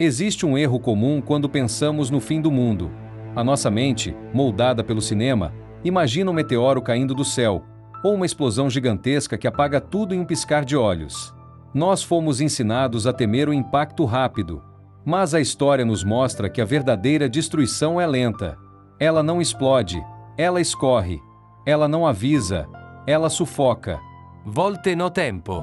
Existe um erro comum quando pensamos no fim do mundo. A nossa mente, moldada pelo cinema, imagina um meteoro caindo do céu, ou uma explosão gigantesca que apaga tudo em um piscar de olhos. Nós fomos ensinados a temer o impacto rápido. Mas a história nos mostra que a verdadeira destruição é lenta. Ela não explode, ela escorre. Ela não avisa, ela sufoca. Volte no tempo.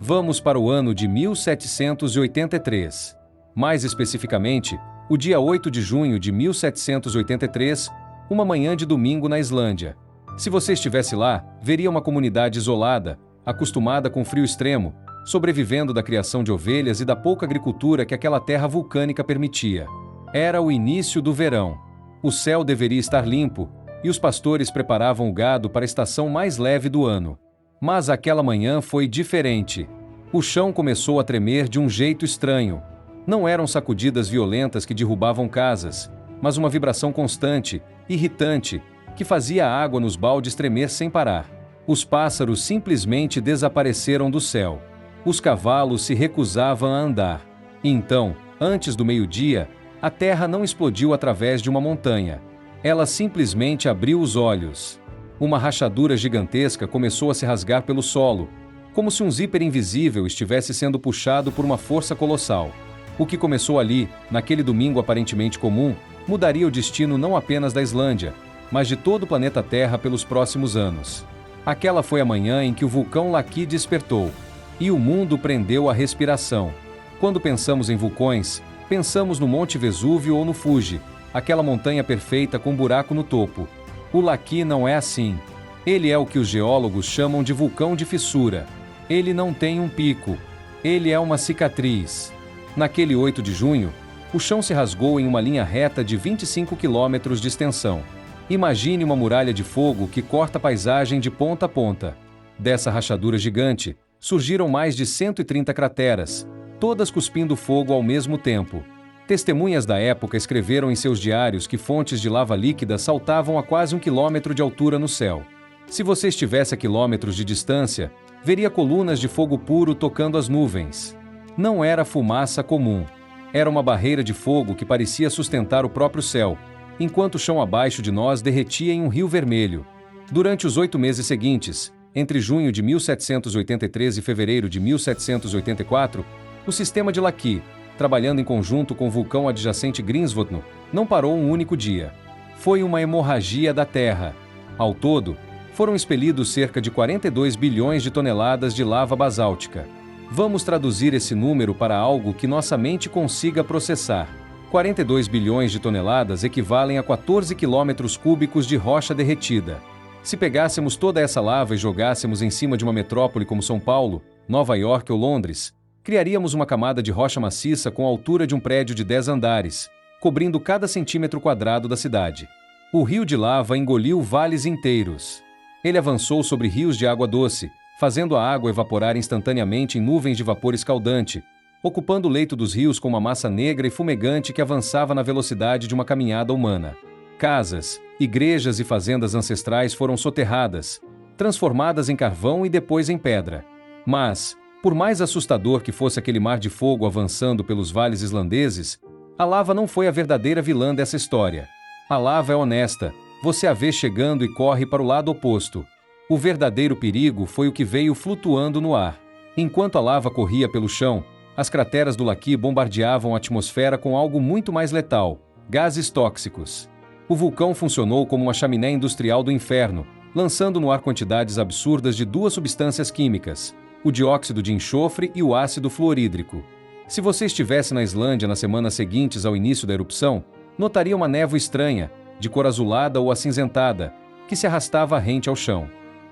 Vamos para o ano de 1783. Mais especificamente, o dia 8 de junho de 1783, uma manhã de domingo na Islândia. Se você estivesse lá, veria uma comunidade isolada, acostumada com frio extremo, sobrevivendo da criação de ovelhas e da pouca agricultura que aquela terra vulcânica permitia. Era o início do verão. O céu deveria estar limpo, e os pastores preparavam o gado para a estação mais leve do ano. Mas aquela manhã foi diferente. O chão começou a tremer de um jeito estranho. Não eram sacudidas violentas que derrubavam casas, mas uma vibração constante, irritante, que fazia a água nos baldes tremer sem parar. Os pássaros simplesmente desapareceram do céu. Os cavalos se recusavam a andar. E então, antes do meio-dia, a terra não explodiu através de uma montanha. Ela simplesmente abriu os olhos. Uma rachadura gigantesca começou a se rasgar pelo solo, como se um zíper invisível estivesse sendo puxado por uma força colossal. O que começou ali, naquele domingo aparentemente comum, mudaria o destino não apenas da Islândia, mas de todo o planeta Terra pelos próximos anos. Aquela foi a manhã em que o vulcão Laki despertou, e o mundo prendeu a respiração. Quando pensamos em vulcões, pensamos no Monte Vesúvio ou no Fuji, aquela montanha perfeita com um buraco no topo. O Laki não é assim. Ele é o que os geólogos chamam de vulcão de fissura. Ele não tem um pico. Ele é uma cicatriz. Naquele 8 de junho, o chão se rasgou em uma linha reta de 25 quilômetros de extensão. Imagine uma muralha de fogo que corta a paisagem de ponta a ponta. Dessa rachadura gigante, surgiram mais de 130 crateras, todas cuspindo fogo ao mesmo tempo. Testemunhas da época escreveram em seus diários que fontes de lava líquida saltavam a quase 1 quilômetro de altura no céu. Se você estivesse a quilômetros de distância, veria colunas de fogo puro tocando as nuvens. Não era fumaça comum. Era uma barreira de fogo que parecia sustentar o próprio céu, enquanto o chão abaixo de nós derretia em um rio vermelho. Durante os 8 meses seguintes, entre junho de 1783 e fevereiro de 1784, o sistema de Laki, trabalhando em conjunto com o vulcão adjacente Grímsvötn, não parou um único dia. Foi uma hemorragia da Terra. Ao todo, foram expelidos cerca de 42 bilhões de toneladas de lava basáltica. Vamos traduzir esse número para algo que nossa mente consiga processar. 42 bilhões de toneladas equivalem a 14 quilômetros cúbicos de rocha derretida. Se pegássemos toda essa lava e jogássemos em cima de uma metrópole como São Paulo, Nova York ou Londres, criaríamos uma camada de rocha maciça com a altura de um prédio de 10 andares, cobrindo cada centímetro quadrado da cidade. O rio de lava engoliu vales inteiros. Ele avançou sobre rios de água doce, fazendo a água evaporar instantaneamente em nuvens de vapor escaldante, ocupando o leito dos rios com uma massa negra e fumegante que avançava na velocidade de uma caminhada humana. Casas, igrejas e fazendas ancestrais foram soterradas, transformadas em carvão e depois em pedra. Mas, por mais assustador que fosse aquele mar de fogo avançando pelos vales islandeses, a lava não foi a verdadeira vilã dessa história. A lava é honesta, você a vê chegando e corre para o lado oposto. O verdadeiro perigo foi o que veio flutuando no ar. Enquanto a lava corria pelo chão, as crateras do Laki bombardeavam a atmosfera com algo muito mais letal: gases tóxicos. O vulcão funcionou como uma chaminé industrial do inferno, lançando no ar quantidades absurdas de 2 substâncias químicas, o dióxido de enxofre e o ácido fluorídrico. Se você estivesse na Islândia nas semanas seguintes ao início da erupção, notaria uma névoa estranha, de cor azulada ou acinzentada, que se arrastava rente ao chão.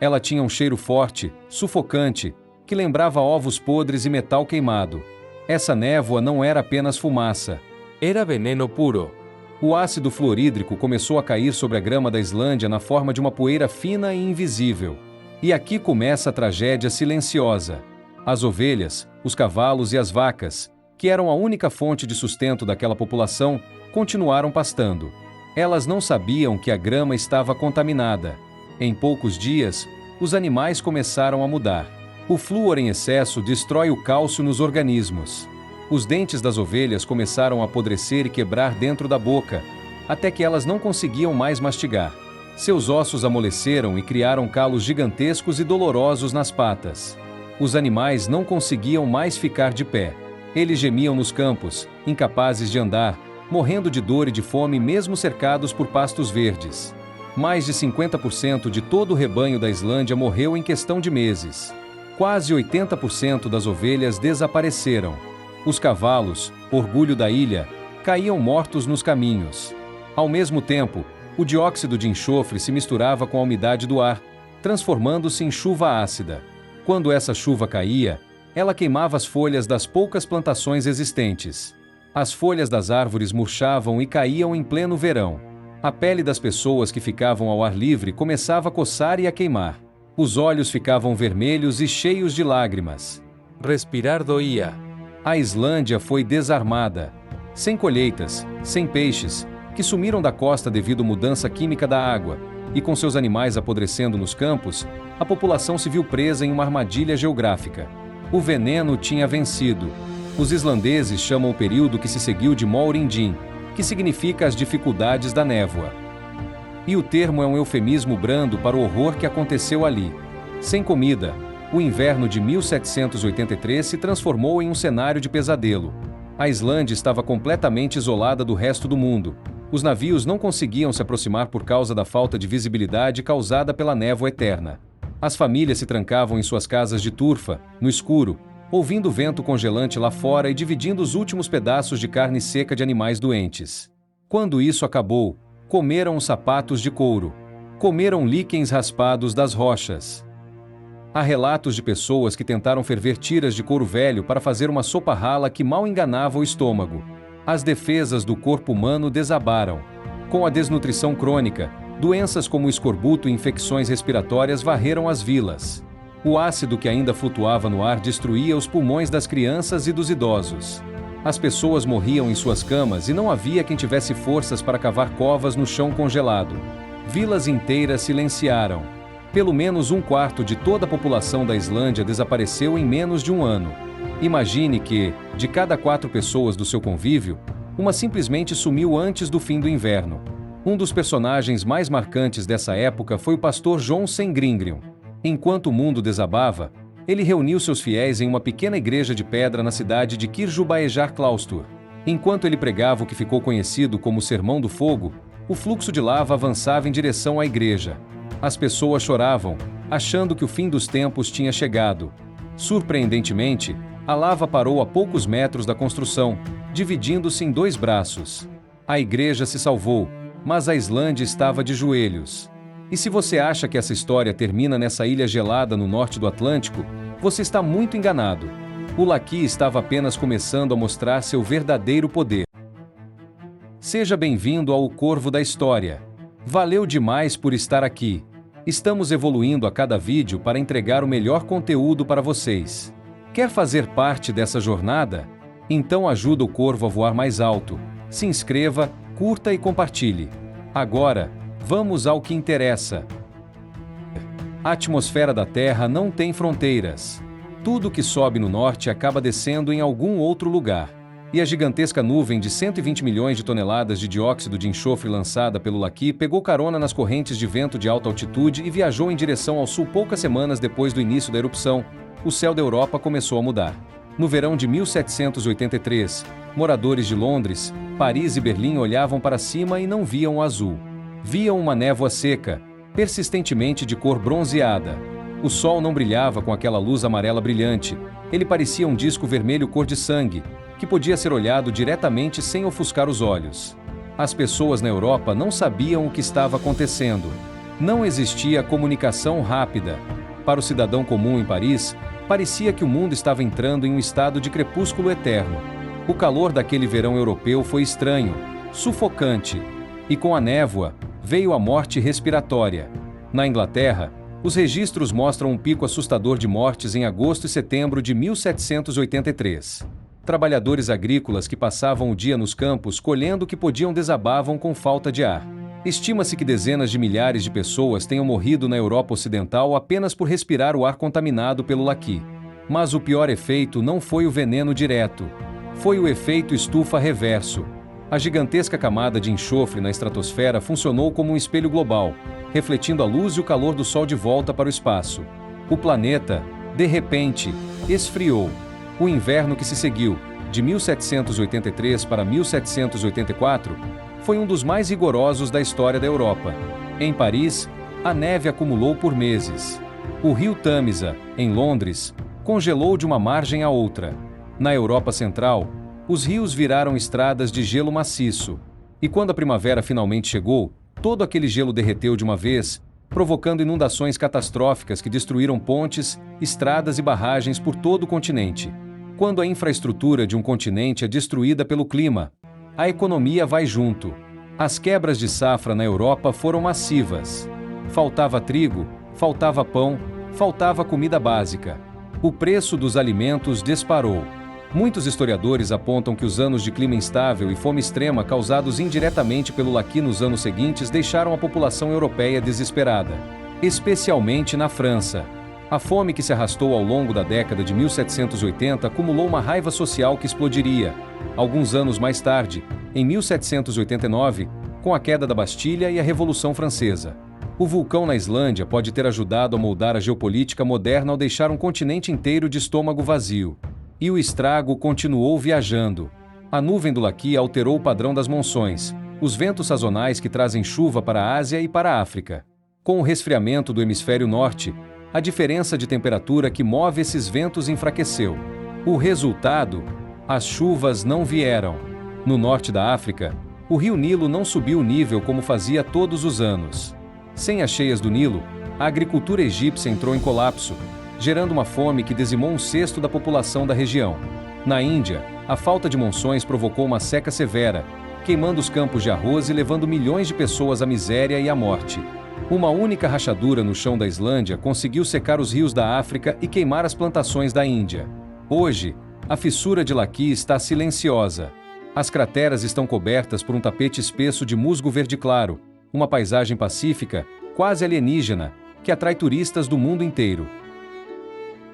Ela tinha um cheiro forte, sufocante, que lembrava ovos podres e metal queimado. Essa névoa não era apenas fumaça. Era veneno puro. O ácido fluorídrico começou a cair sobre a grama da Islândia na forma de uma poeira fina e invisível. E aqui começa a tragédia silenciosa. As ovelhas, os cavalos e as vacas, que eram a única fonte de sustento daquela população, continuaram pastando. Elas não sabiam que a grama estava contaminada. Em poucos dias, os animais começaram a mudar. O flúor em excesso destrói o cálcio nos organismos. Os dentes das ovelhas começaram a apodrecer e quebrar dentro da boca, até que elas não conseguiam mais mastigar. Seus ossos amoleceram e criaram calos gigantescos e dolorosos nas patas. Os animais não conseguiam mais ficar de pé. Eles gemiam nos campos, incapazes de andar, morrendo de dor e de fome mesmo cercados por pastos verdes. Mais de 50% de todo o rebanho da Islândia morreu em questão de meses. Quase 80% das ovelhas desapareceram. Os cavalos, orgulho da ilha, caíam mortos nos caminhos. Ao mesmo tempo, o dióxido de enxofre se misturava com a umidade do ar, transformando-se em chuva ácida. Quando essa chuva caía, ela queimava as folhas das poucas plantações existentes. As folhas das árvores murchavam e caíam em pleno verão. A pele das pessoas que ficavam ao ar livre começava a coçar e a queimar. Os olhos ficavam vermelhos e cheios de lágrimas. Respirar doía. A Islândia foi desarmada. Sem colheitas, sem peixes, que sumiram da costa devido à mudança química da água, e com seus animais apodrecendo nos campos, a população se viu presa em uma armadilha geográfica. O veneno tinha vencido. Os islandeses chamam o período que se seguiu de Mourindin, que significa as dificuldades da névoa. E o termo é um eufemismo brando para o horror que aconteceu ali. Sem comida, o inverno de 1783 se transformou em um cenário de pesadelo. A Islândia estava completamente isolada do resto do mundo. Os navios não conseguiam se aproximar por causa da falta de visibilidade causada pela névoa eterna. As famílias se trancavam em suas casas de turfa, no escuro, ouvindo o vento congelante lá fora e dividindo os últimos pedaços de carne seca de animais doentes. Quando isso acabou, comeram os sapatos de couro. Comeram líquens raspados das rochas. Há relatos de pessoas que tentaram ferver tiras de couro velho para fazer uma sopa rala que mal enganava o estômago. As defesas do corpo humano desabaram. Com a desnutrição crônica, doenças como escorbuto e infecções respiratórias varreram as vilas. O ácido que ainda flutuava no ar destruía os pulmões das crianças e dos idosos. As pessoas morriam em suas camas e não havia quem tivesse forças para cavar covas no chão congelado. Vilas inteiras silenciaram. Pelo menos 1/4 de toda a população da Islândia desapareceu em menos de um ano. Imagine que, de cada 4 pessoas do seu convívio, uma simplesmente sumiu antes do fim do inverno. Um dos personagens mais marcantes dessa época foi o pastor John Sengringrium. Enquanto o mundo desabava, ele reuniu seus fiéis em uma pequena igreja de pedra na cidade de Kirkjubæjarklaustur. Enquanto ele pregava o que ficou conhecido como o Sermão do Fogo, o fluxo de lava avançava em direção à igreja. As pessoas choravam, achando que o fim dos tempos tinha chegado. Surpreendentemente, a lava parou a poucos metros da construção, dividindo-se em 2 braços. A igreja se salvou, mas a Islândia estava de joelhos. E se você acha que essa história termina nessa ilha gelada no norte do Atlântico, você está muito enganado. O Laki estava apenas começando a mostrar seu verdadeiro poder. Seja bem-vindo ao Corvo da História. Valeu demais por estar aqui. Estamos evoluindo a cada vídeo para entregar o melhor conteúdo para vocês. Quer fazer parte dessa jornada? Então ajuda o Corvo a voar mais alto. Se inscreva, curta e compartilhe. Agora, vamos ao que interessa. A atmosfera da Terra não tem fronteiras. Tudo que sobe no norte acaba descendo em algum outro lugar. E a gigantesca nuvem de 120 milhões de toneladas de dióxido de enxofre lançada pelo Laki pegou carona nas correntes de vento de alta altitude e viajou em direção ao sul poucas semanas depois do início da erupção. O céu da Europa começou a mudar. No verão de 1783, moradores de Londres, Paris e Berlim olhavam para cima e não viam o azul. Viam uma névoa seca, persistentemente de cor bronzeada. O sol não brilhava com aquela luz amarela brilhante. Ele parecia um disco vermelho cor de sangue, que podia ser olhado diretamente sem ofuscar os olhos. As pessoas na Europa não sabiam o que estava acontecendo. Não existia comunicação rápida. Para o cidadão comum em Paris, parecia que o mundo estava entrando em um estado de crepúsculo eterno. O calor daquele verão europeu foi estranho, sufocante. E com a névoa, veio a morte respiratória. Na Inglaterra, os registros mostram um pico assustador de mortes em agosto e setembro de 1783. Trabalhadores agrícolas que passavam o dia nos campos colhendo o que podiam desabavam com falta de ar. Estima-se que dezenas de milhares de pessoas tenham morrido na Europa Ocidental apenas por respirar o ar contaminado pelo Laki. Mas o pior efeito não foi o veneno direto. Foi o efeito estufa reverso. A gigantesca camada de enxofre na estratosfera funcionou como um espelho global, refletindo a luz e o calor do Sol de volta para o espaço. O planeta, de repente, esfriou. O inverno que se seguiu, de 1783 para 1784, foi um dos mais rigorosos da história da Europa. Em Paris, a neve acumulou por meses. O rio Tâmisa, em Londres, congelou de uma margem a outra. Na Europa Central, os rios viraram estradas de gelo maciço. E quando a primavera finalmente chegou, todo aquele gelo derreteu de uma vez, provocando inundações catastróficas que destruíram pontes, estradas e barragens por todo o continente. Quando a infraestrutura de um continente é destruída pelo clima, a economia vai junto. As quebras de safra na Europa foram massivas. Faltava trigo, faltava pão, faltava comida básica. O preço dos alimentos disparou. Muitos historiadores apontam que os anos de clima instável e fome extrema causados indiretamente pelo laqui nos anos seguintes deixaram a população europeia desesperada, especialmente na França. A fome que se arrastou ao longo da década de 1780 acumulou uma raiva social que explodiria, alguns anos mais tarde, em 1789, com a queda da Bastilha e a Revolução Francesa. O vulcão na Islândia pode ter ajudado a moldar a geopolítica moderna ao deixar um continente inteiro de estômago vazio. E o estrago continuou viajando. A nuvem do laqui alterou o padrão das monções, os ventos sazonais que trazem chuva para a Ásia e para a África. Com o resfriamento do hemisfério norte, a diferença de temperatura que move esses ventos enfraqueceu. O resultado? As chuvas não vieram. No norte da África, o rio Nilo não subiu o nível como fazia todos os anos. Sem as cheias do Nilo, a agricultura egípcia entrou em colapso, gerando uma fome que dizimou 1/6 da população da região. Na Índia, a falta de monções provocou uma seca severa, queimando os campos de arroz e levando milhões de pessoas à miséria e à morte. Uma única rachadura no chão da Islândia conseguiu secar os rios da África e queimar as plantações da Índia. Hoje, a fissura de laqui está silenciosa. As crateras estão cobertas por um tapete espesso de musgo verde claro, uma paisagem pacífica, quase alienígena, que atrai turistas do mundo inteiro.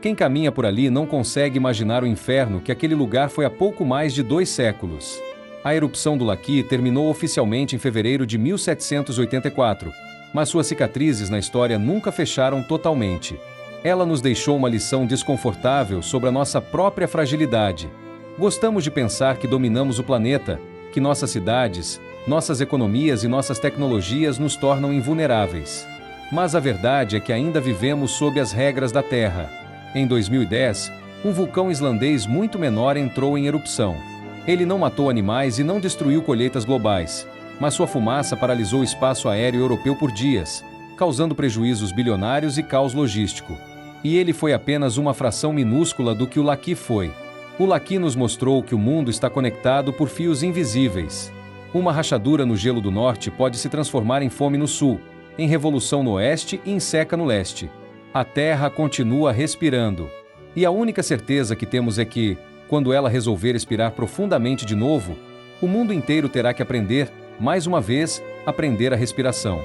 Quem caminha por ali não consegue imaginar o inferno que aquele lugar foi há pouco mais de 2 séculos. A erupção do laqui terminou oficialmente em fevereiro de 1784, mas suas cicatrizes na história nunca fecharam totalmente. Ela nos deixou uma lição desconfortável sobre a nossa própria fragilidade. Gostamos de pensar que dominamos o planeta, que nossas cidades, nossas economias e nossas tecnologias nos tornam invulneráveis. Mas a verdade é que ainda vivemos sob as regras da Terra. Em 2010, um vulcão islandês muito menor entrou em erupção. Ele não matou animais e não destruiu colheitas globais, mas sua fumaça paralisou o espaço aéreo europeu por dias, causando prejuízos bilionários e caos logístico. E ele foi apenas uma fração minúscula do que o laqui foi. O laqui nos mostrou que o mundo está conectado por fios invisíveis. Uma rachadura no gelo do norte pode se transformar em fome no sul, em revolução no oeste e em seca no leste. A Terra continua respirando. E a única certeza que temos é que, quando ela resolver expirar profundamente de novo, o mundo inteiro terá que aprender, mais uma vez, aprender a respiração.